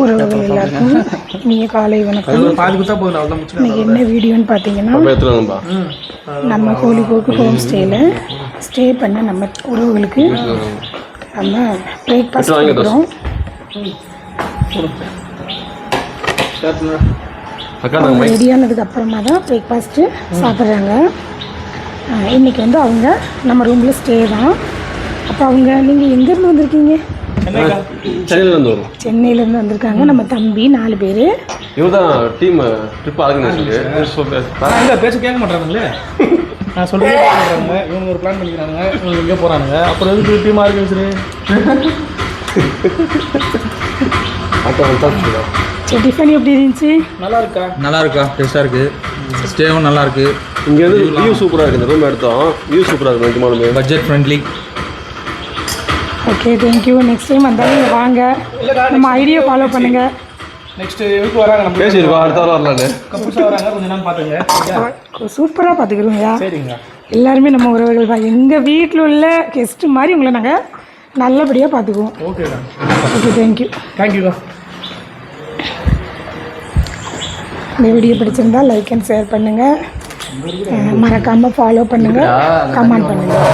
உறவுகள் எல்லாருக்கும் இனிய காலை வணக்கம். இன்னைக்கு என்ன வீடியோன்னு பார்த்தீங்கன்னா, நம்ம கோழிக்கோக்கு ஹோம் ஸ்டேயில் ஸ்டே பண்ண நம்ம உறவுகளுக்கு நம்ம பிரேக்ஃபாஸ்ட் கொடுக்குறோம். ரெடியானதுக்கு அப்புறமா தான் பிரேக்ஃபாஸ்ட்டு சாப்பிட்றாங்க. இன்றைக்கி வந்து அவங்க நம்ம ரூமில் ஸ்டே தான். அப்போ அவங்க நீங்கள் எங்கேருந்து வந்திருக்கீங்க? சென்னையிலேருந்து வந்திருக்காங்க. நம்ம தம்பி 4 பேர். இவதான் டீம் ட்ரிப் ஆகுங்க. பேச கேட்க மாட்டாங்களே. நான் சொல்கிறேன் பண்ணுறாங்க. இவங்க ஒரு பிளான் பண்ணிக்கிறாங்க. இவங்க எங்கே போகிறானுங்க. அப்புறம் எதுக்கு டீமாக இருக்கு சரி. டிஃபன் எப்படி இருந்துச்சு? நல்லா இருக்கா டேஸ்ட்டாக இருக்குது. ஸ்டேவும் நல்லா இருக்குது. இங்கே வந்து வியூ சூப்பராக இருக்குது. இந்த ரூம் எடுத்தோம். வியூ சூப்பராக இருக்குது. நிஜமாலுமே budget friendly. Okay, thank you. Next time வந்தாலும் நீங்கள் வாங்க, நம்ம ஐடியா ஃபாலோ பண்ணுங்கள். நெக்ஸ்ட்டு வீட்டுக்கு வராங்க. நம்ம பேசியிருக்கோம். அடுத்த வாரம் வரலான்னு கப்புள்ஸாக வராங்க. கொஞ்சம் நேரம் பார்த்துங்க. சூப்பராக பார்த்துக்கிறோங்கய்யா. சரிங்க. எல்லாருமே நம்ம உறவுகள் தான். எங்கள் வீட்டில் உள்ள கெஸ்ட்டு மாதிரி உங்களை நாங்கள் நல்லபடியாக பார்த்துக்குவோம். ஓகேடா. Okay, thank you. இந்த வீடியோ பிடிச்சிருந்தால் லைக் அண்ட் ஷேர் பண்ணுங்கள். மறக்காமல் ஃபாலோ பண்ணுங்கள், கமெண்ட் பண்ணுங்கள்.